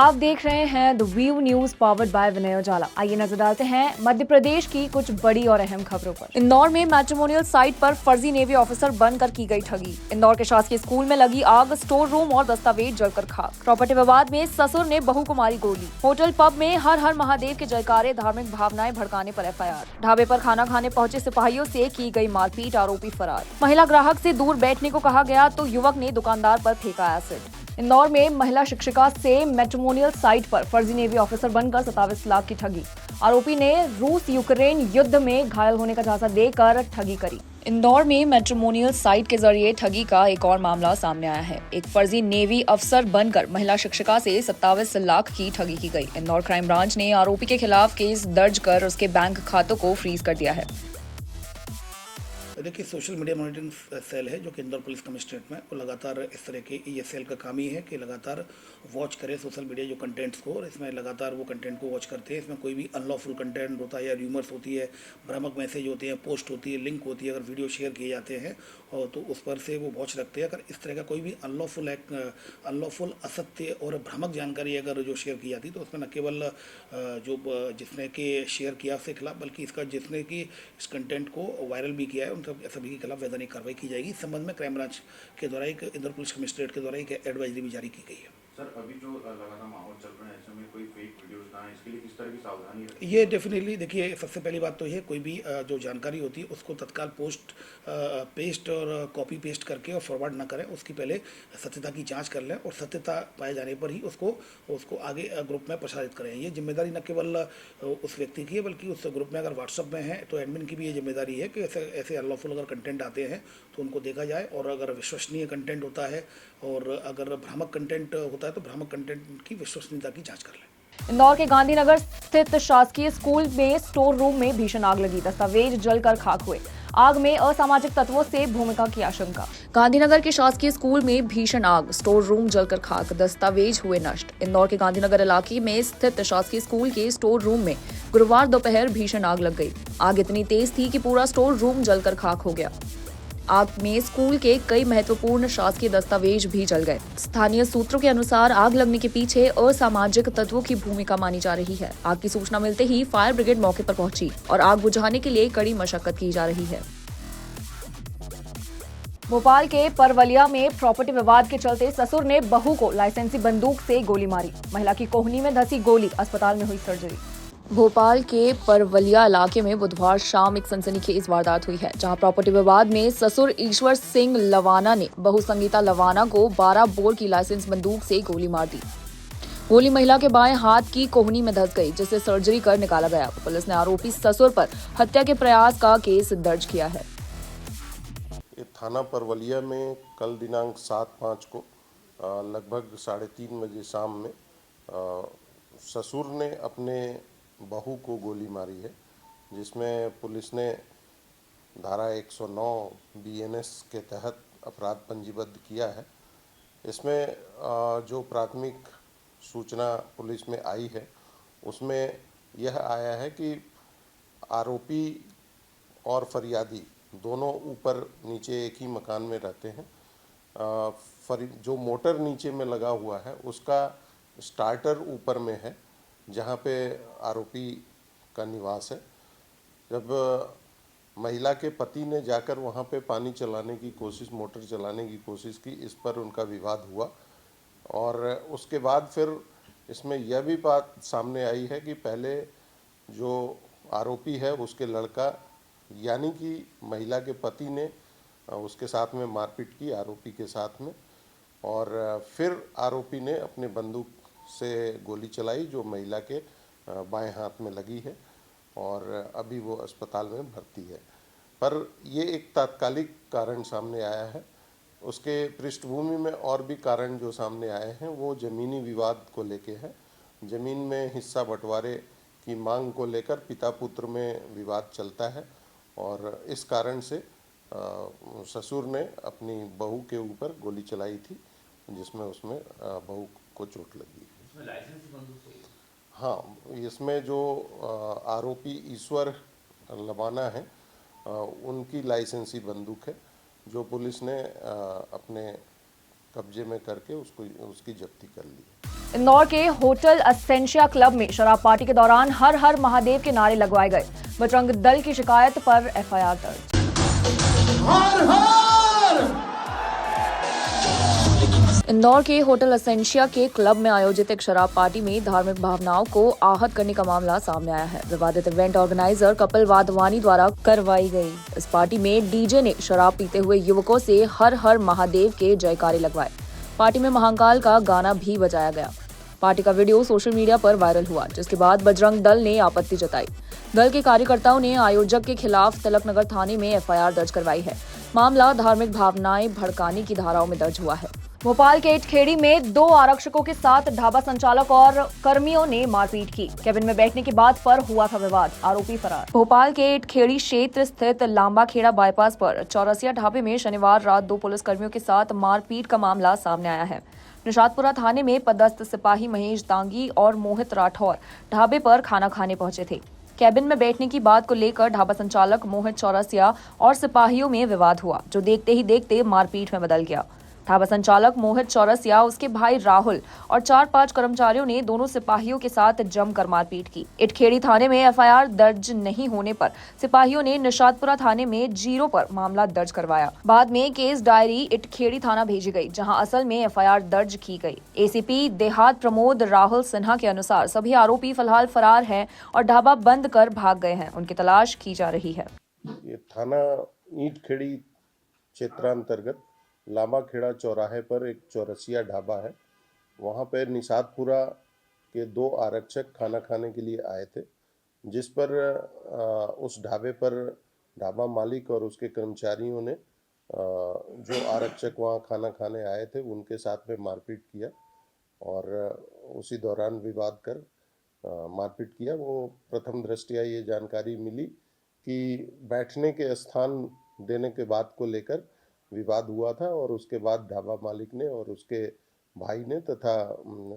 आप देख रहे हैं the view news powered by Vinay Ujala. आइए नजर डालते हैं मध्य प्रदेश की कुछ बड़ी और अहम खबरों पर। इंदौर में मैट्रिमोनियल साइट पर फर्जी नेवी ऑफिसर बनकर की गई ठगी। इंदौर के शासकीय स्कूल में लगी आग, स्टोर रूम और दस्तावेज जलकर खाक। प्रॉपर्टी विवाद में ससुर ने बहू को मारी गोली। होटल पब में हर हर महादेव के जयकारे, धार्मिक भावनाएं भड़काने पर FIR। ढाबे पर खाना खाने पहुंचे सिपाहियों से की गई मारपीट, आरोपी फरार। महिला ग्राहक से दूर बैठने को कहा गया तो युवक ने दुकानदार पर फेंका एसिड। इंदौर में महिला शिक्षिका से मैट्रिमोनियल साइट पर फर्जी नेवी ऑफिसर बनकर 27 लाख की ठगी। आरोपी ने रूस यूक्रेन युद्ध में घायल होने का झांसा देकर ठगी करी। इंदौर में मैट्रिमोनियल साइट के जरिए ठगी का एक और मामला सामने आया है। एक फर्जी नेवी अफसर बनकर महिला शिक्षिका से 27 लाख की ठगी की गई। इंदौर क्राइम ब्रांच ने आरोपी के खिलाफ केस दर्ज कर उसके बैंक खातों को फ्रीज कर दिया है। देखिए, सोशल मीडिया मॉनिटरिंग सेल है जो कि इंदौर पुलिस कमिश्नरेट में, वो लगातार इस तरह के ये सेल का काम ही है कि लगातार वॉच करे सोशल मीडिया जो कंटेंट्स को, और इसमें लगातार वो कंटेंट को वॉच करते हैं। इसमें कोई भी अनलॉफुल कंटेंट होता है या र्यूमर्स होती है, भ्रामक मैसेज होते हैं, पोस्ट होती है, लिंक होती है, अगर वीडियो शेयर किए जाते हैं और तो उस पर से वो वॉच रखते हैं। अगर इस तरह का कोई भी अनलॉफुल असत्य और भ्रामक जानकारी अगर जो शेयर की जाती तो उसमें न केवल जो जिसने कि शेयर किया उसके खिलाफ, बल्कि इसका जिसने कि इस कंटेंट को वायरल भी किया है उन सभी के खिलाफ वैधानिक कार्रवाई की जाएगी। इस संबंध में क्राइम ब्रांच के द्वारा एक इंदौर पुलिस कमिश्नरेट के द्वारा एक एडवाइजरी भी जारी की गई है। सर, अभी जो लगातार माहौल चल रहा है ऐसे में कोई फेक वीडियोस ना आए, इसके लिए किस तरह की सावधानी है? ये डेफिनेटली देखिए, सबसे पहली बात तो ये, कोई भी जो जानकारी होती है उसको तत्काल पेस्ट और कॉपी पेस्ट करके और फॉरवर्ड ना करें। उसकी पहले सत्यता की जांच कर लें और सत्यता पाए जाने पर ही उसको आगे ग्रुप में प्रसारित करें। ये जिम्मेदारी न केवल उस व्यक्ति की है, बल्कि उस ग्रुप में अगर व्हाट्सअप में है तो एडमिन की भी ये जिम्मेदारी है कि ऐसे अनलॉफुल अगर कंटेंट आते हैं तो उनको देखा जाए, और अगर विश्वसनीय कंटेंट होता है और अगर भ्रामक कंटेंट होता है तो भ्रामक कंटेंट की विश्वसनीयता की जाँच कर लें। इंदौर के गांधीनगर स्थित शासकीय स्कूल में स्टोर रूम में भीषण आग लगी। दस्तावेज जलकर खाक हुए। आग में असामाजिक तत्वों से भूमिका की आशंका। गांधीनगर के शासकीय स्कूल में भीषण आग, स्टोर रूम जलकर खाक, दस्तावेज हुए नष्ट। इंदौर के गांधीनगर इलाके में स्थित शासकीय स्कूल के स्टोर रूम में गुरुवार दोपहर भीषण आग लग गई। आग इतनी तेज थी कि पूरा स्टोर रूम जलकर खाक हो गया। आग में स्कूल के कई महत्वपूर्ण शासकीय दस्तावेज भी जल गए। स्थानीय सूत्रों के अनुसार आग लगने के पीछे असामाजिक तत्वों की भूमिका मानी जा रही है। आग की सूचना मिलते ही फायर ब्रिगेड मौके पर पहुंची और आग बुझाने के लिए कड़ी मशक्कत की जा रही है। भोपाल के परवलिया में प्रॉपर्टी विवाद के चलते ससुर ने बहू को लाइसेंसी बंदूक से गोली मारी। महिला की कोहनी में धंसी गोली, अस्पताल में हुई सर्जरी। भोपाल के परवलिया इलाके में बुधवार शाम एक सनसनीखेज वारदात हुई है, जहां प्रॉपर्टी विवाद में ससुर ईश्वर सिंह लवाना ने बहू संगीता लवाना को 12 बोर की लाइसेंस बंदूक से गोली मार दी। गोली महिला के बाएं हाथ की कोहनी में धंस गई, जिसे सर्जरी कर निकाला गया। पुलिस ने आरोपी ससुर पर हत्या के प्रयास का केस दर्ज किया है। थाना परवलिया में कल दिनांक 7/5 को लगभग 3:30 बजे शाम में ससुर ने अपने बहू को गोली मारी है, जिसमें पुलिस ने धारा 109 BNS के तहत अपराध पंजीबद्ध किया है। इसमें जो प्राथमिक सूचना पुलिस में आई है उसमें यह आया है कि आरोपी और फरियादी दोनों ऊपर नीचे एक ही मकान में रहते हैं। जो मोटर नीचे में लगा हुआ है उसका स्टार्टर ऊपर में है, जहाँ पे आरोपी का निवास है। जब महिला के पति ने जाकर वहाँ पे पानी चलाने की कोशिश, मोटर चलाने की कोशिश की, इस पर उनका विवाद हुआ। और उसके बाद फिर इसमें यह भी बात सामने आई है कि पहले जो आरोपी है उसके लड़का यानी कि महिला के पति ने उसके साथ में मारपीट की आरोपी के साथ में, और फिर आरोपी ने अपने बंदूक से गोली चलाई जो महिला के बाएं हाथ में लगी है, और अभी वो अस्पताल में भर्ती है। पर ये एक तात्कालिक कारण सामने आया है। उसके पृष्ठभूमि में और भी कारण जो सामने आए हैं वो ज़मीनी विवाद को लेके है। ज़मीन में हिस्सा बंटवारे की मांग को लेकर पिता पुत्र में विवाद चलता है, और इस कारण से ससुर ने अपनी बहू के ऊपर गोली चलाई थी, जिसमें उसमें बहू को चोट लगी। हाँ, इसमें जो आरोपी ईश्वर लवाना है उनकी लाइसेंसी बंदूक है, जो पुलिस ने अपने कब्जे में करके उसकी जब्ती कर ली है। इंदौर के होटल असेंशिया क्लब में शराब पार्टी के दौरान हर हर महादेव के नारे लगवाए गए। बजरंग दल की शिकायत पर एफआईआर दर्ज। इंदौर के होटल असेंशिया के क्लब में आयोजित एक शराब पार्टी में धार्मिक भावनाओं को आहत करने का मामला सामने आया है। विवादित इवेंट ऑर्गेनाइजर कपिल वाधवानी द्वारा करवाई गई इस पार्टी में डीजे ने शराब पीते हुए युवकों से हर हर महादेव के जयकारे लगवाए। पार्टी में महाकाल का गाना भी बजाया गया। पार्टी का वीडियो सोशल मीडिया पर वायरल हुआ, जिसके बाद बजरंग दल ने आपत्ति जताई। दल के कार्यकर्ताओं ने आयोजक के खिलाफ तिलकनगर थाने में एफआईआर दर्ज करवाई है। मामला धार्मिक भावनाएं भड़काने की धाराओं में दर्ज हुआ है। भोपाल के इटखेड़ी में 2 आरक्षकों के साथ ढाबा संचालक और कर्मियों ने मारपीट की। केबिन में बैठने की बात पर हुआ था विवाद, आरोपी फरार। भोपाल के इटखेड़ी क्षेत्र स्थित लांबाखेड़ा बाईपास पर चौरसिया ढाबे में शनिवार रात 2 पुलिसकर्मियों के साथ मारपीट का मामला सामने आया है। निशातपुरा थाने में पदस्थ सिपाही महेश दांगी और मोहित राठौर ढाबे पर खाना खाने पहुंचे थे। केबिन में बैठने की बात को लेकर ढाबा संचालक मोहित चौरसिया और सिपाहियों में विवाद हुआ, जो देखते ही देखते मारपीट में बदल गया। ढाबा संचालक मोहित चौरसिया, उसके भाई राहुल और 4-5 कर्मचारियों ने दोनों सिपाहियों के साथ जमकर मारपीट की। इटखेड़ी थाने में एफआईआर दर्ज नहीं होने पर सिपाहियों ने निशातपुरा थाने में 0 पर मामला दर्ज करवाया। बाद में केस डायरी इटखेड़ी थाना भेजी गई, जहां असल में एफआईआर दर्ज की गई। एसीपी देहात प्रमोद राहुल सिन्हा के अनुसार सभी आरोपी फिलहाल फरार हैं और ढाबा बंद कर भाग गए हैं। उनकी तलाश की जा रही है। ये थाना ईंटखेड़ी क्षेत्रांतर्गत लांबाखेड़ा चौराहे पर एक चौरसिया ढाबा है। वहाँ पर निशातपुरा के 2 आरक्षक खाना खाने के लिए आए थे, जिस पर उस ढाबे पर ढाबा मालिक और उसके कर्मचारियों ने जो आरक्षक वहाँ खाना खाने आए थे उनके साथ में मारपीट किया और उसी दौरान विवाद कर मारपीट किया। वो प्रथम दृष्टया ये जानकारी मिली कि बैठने के स्थान देने के बात को लेकर विवाद हुआ था और उसके बाद ढाबा मालिक ने और उसके भाई ने तथा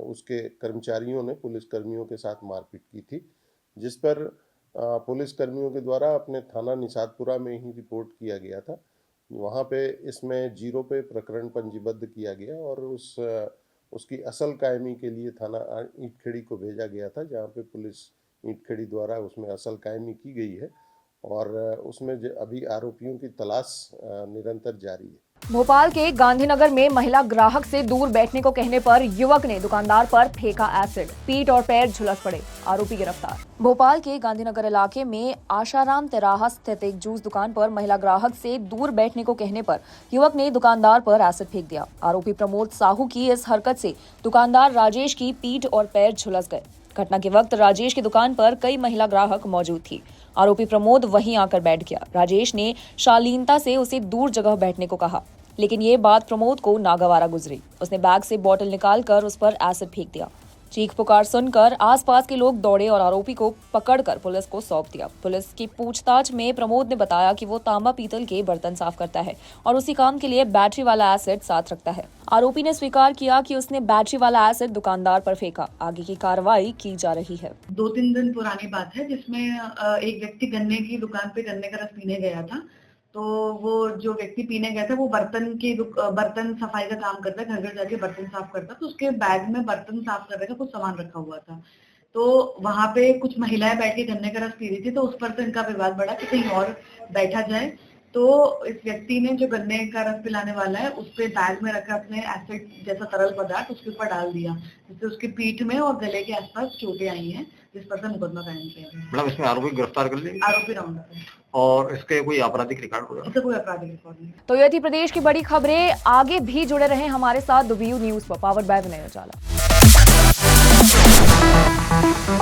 उसके कर्मचारियों ने पुलिस कर्मियों के साथ मारपीट की थी, जिस पर पुलिस कर्मियों के द्वारा अपने थाना निशातपुरा में ही रिपोर्ट किया गया था। वहाँ पे इसमें 0 पे प्रकरण पंजीबद्ध किया गया और उसकी असल कायमी के लिए थाना ईंटखेड़ी को भेजा गया था, जहाँ पे पुलिस ईंटखेड़ी द्वारा उसमें असल कायमी की गई है और उसमें अभी आरोपियों की तलाश निरंतर जारी है। भोपाल के गांधीनगर में महिला ग्राहक से दूर बैठने को कहने पर युवक ने दुकानदार पर फेंका एसिड, पीठ और पैर झुलस पड़े, आरोपी गिरफ्तार। भोपाल के गांधीनगर इलाके में आशाराम तिराहा स्थित एक जूस दुकान पर महिला ग्राहक से दूर बैठने को कहने पर युवक ने दुकानदार पर एसिड फेंक दिया। आरोपी प्रमोद साहू की इस हरकत से दुकानदार राजेश की पीठ और पैर झुलस गए। घटना के वक्त राजेश की दुकान पर कई महिला ग्राहक मौजूद थी। आरोपी प्रमोद वहीं आकर बैठ गया। राजेश ने शालीनता से उसे दूर जगह बैठने को कहा, लेकिन ये बात प्रमोद को नागवारा गुजरी। उसने बैग से बोतल निकालकर उस पर एसिड फेंक दिया। चीख पुकार सुनकर आसपास के लोग दौड़े और आरोपी को पकड़कर पुलिस को सौंप दिया। पुलिस की पूछताछ में प्रमोद ने बताया कि वो तांबा पीतल के बर्तन साफ करता है और उसी काम के लिए बैटरी वाला एसिड साथ रखता है। आरोपी ने स्वीकार किया कि उसने बैटरी वाला एसिड दुकानदार पर फेंका। आगे की कार्रवाई की जा रही है। 2-3 दिन पुरानी बात है, जिसमें एक व्यक्ति गन्ने की दुकान पे गन्ने का रस पीने गया था। तो वो जो व्यक्ति पीने गया था वो बर्तन सफाई का काम करता है, घर घर जाके बर्तन साफ करता है। तो उसके बैग में बर्तन साफ करने का कुछ सामान रखा हुआ था। तो वहां पे कुछ महिलाएं बैठ के गन्ने का रस पी रही थी, तो उस पर तो इनका विवाद बढ़ा कि कहीं और बैठा जाए। तो इस व्यक्ति ने जो गन्ने का रस पिलाने वाला है उस पे बैग में रखा अपने एसिड जैसा तरल पदार्थ उसके ऊपर डाल दिया, जिससे उसकी पीठ में और गले के आसपास चोटें आई हैं, जिस पर से मुकदमा कायम किया गया। मैडम, इसमें आरोपी गिरफ्तार कर लिए? आरोपी राउंड अप है और इसके कोई आपराधिक रिकॉर्ड होगा? इससे कोई आपराधिक रिकॉर्ड नहीं। तो ये थी प्रदेश की बड़ी खबरें। आगे भी जुड़े रहें हमारे साथ द व्यू न्यूज पर, पावर्ड बाय विनय उजाला।